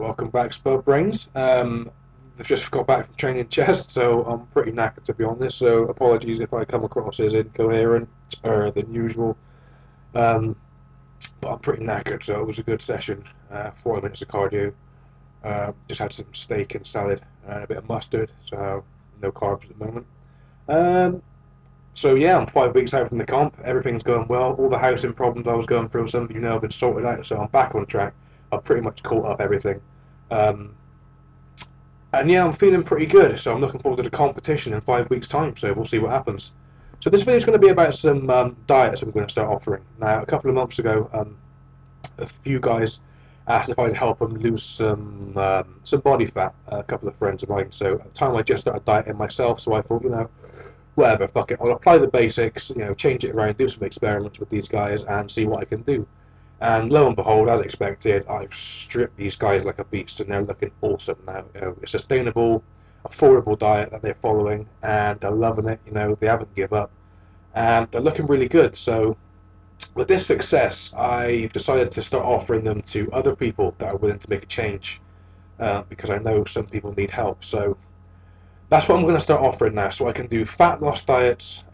Welcome back, Spud Brains. I've just got back from training chest, so I'm pretty knackered to be honest, so apologies if I come across as incoherent than usual. But I'm pretty knackered, so it was a good session. 40 minutes of cardio. Just had some steak and salad and a bit of mustard, so no carbs at the moment. So yeah, I'm 5 weeks out from the comp. Everything's going well. All the housing problems I was going through, some of you know, have been sorted out, so I'm back on track. I've pretty much caught up everything. And yeah, I'm feeling pretty good, so I'm looking forward to the competition in 5 weeks' time, so we'll see what happens. So this video is going to be about some diets I'm going to start offering. Now, a couple of months ago, a few guys asked if I'd help them lose some body fat, a couple of friends of mine. So at the time I just started dieting myself, so I thought, you know, whatever, fuck it, I'll apply the basics, you know, change it around, do some experiments with these guys and see what I can do. And lo and behold, as expected, I've stripped these guys like a beast, and they're looking awesome now. You know, a sustainable, affordable diet that they're following, and they're loving it. You know, they haven't given up, and they're looking really good. So, with this success, I've decided to start offering them to other people that are willing to make a change, because I know some people need help. So, that's what I'm going to start offering now. So I can do fat loss diets,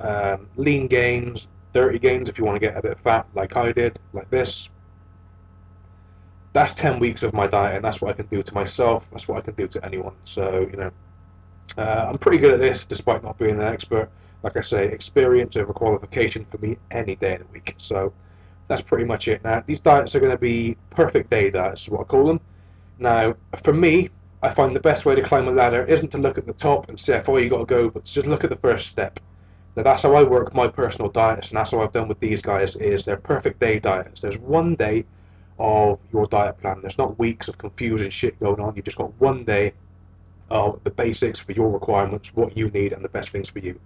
lean gains, dirty gains if you want to get a bit of fat, like I did, like this. That's 10 weeks of my diet, and that's what I can do to myself. That's what I can do to anyone. So, you know, I'm pretty good at this, despite not being an expert. Like I say, experience over qualification for me any day of the week. So, that's pretty much it. Now, these diets are going to be perfect day diets, is what I call them. Now, for me, I find the best way to climb a ladder isn't to look at the top and say how far you got to go, but to just look at the first step. Now, that's how I work my personal diets, and that's what I've done with these guys. Is they're perfect day diets. There's one day of your diet plan. There's not weeks of confusing shit going on. You've just got one day of the basics for your requirements, what you need, and the best things for you.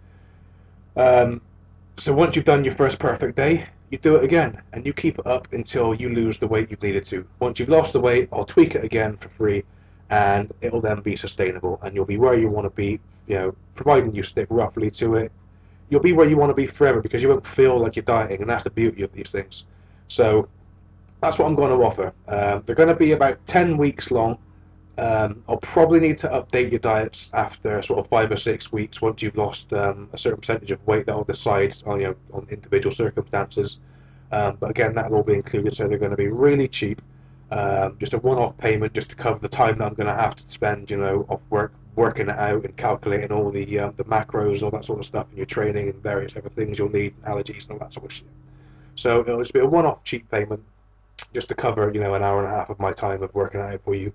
So once you've done your first perfect day, you do it again, and you keep it up until you lose the weight you've needed to. Once you've lost the weight, I'll tweak it again for free, and it'll then be sustainable, and you'll be where you want to be, you know, providing you stick roughly to it. You'll be where you want to be forever, because you won't feel like you're dieting, and that's the beauty of these things. So that's what I'm going to offer. They're going to be about 10 weeks long. I'll probably need to update your diets after sort of 5 or 6 weeks once you've lost a certain percentage of weight. That'll decide on, you know, on individual circumstances. But again, that'll all be included, so they're going to be really cheap. Just a one-off payment just to cover the time that I'm going to have to spend, you know, off work, working it out and calculating all the macros and all that sort of stuff in your training and various other things you'll need, allergies and all that sort of shit. So it'll just be a one-off cheap payment just to cover, you know, an hour and a half of my time of working out for you.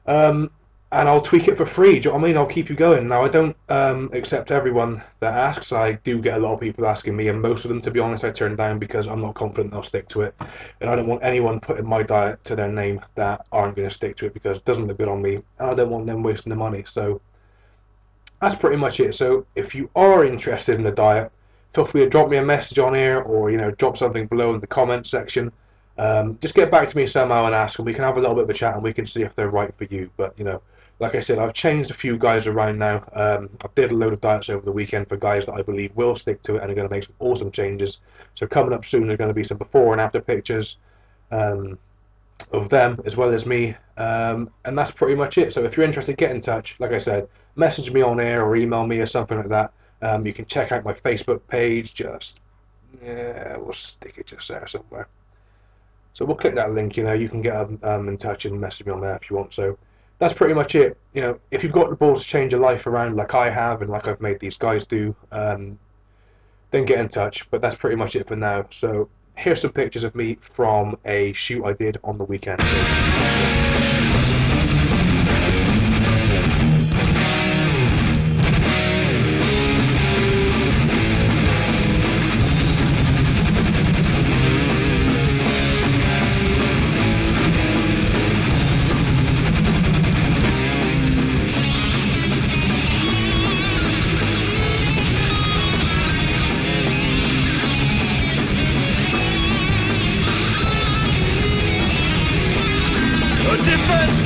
And I'll tweak it for free. Do you know what I mean? I'll keep you going. Now, I don't accept everyone that asks. I do get a lot of people asking me, and most of them, to be honest, I turn down because I'm not confident they'll stick to it. And I don't want anyone putting my diet to their name that aren't going to stick to it, because it doesn't look good on me, and I don't want them wasting the money. So that's pretty much it. So if you are interested in the diet, feel free to drop me a message on here, or, you know, drop something below in the comments section. Just get back to me somehow and ask, and we can have a little bit of a chat, and we can see if they're right for you. But, you know, like I said, I've changed a few guys around now. I did a load of diets over the weekend for guys that I believe will stick to it and are going to make some awesome changes. So coming up soon, there are going to be some before and after pictures of them as well as me. And that's pretty much it. So if you're interested, get in touch. Like I said, message me on air or email me or something like that. You can check out my Facebook page. We'll stick it just there somewhere. So we'll click that link. You know, you can get in touch and message me on there if you want. So that's pretty much it. You know, if you've got the balls to change your life around like I have and like I've made these guys do, then get in touch. But that's pretty much it for now. So here's some pictures of me from a shoot I did on the weekend.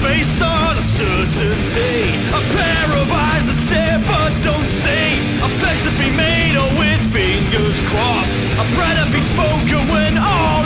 Based on a certainty, a pair of eyes that stare but don't see. A pledge to be made or with fingers crossed, a prayer to be spoken when all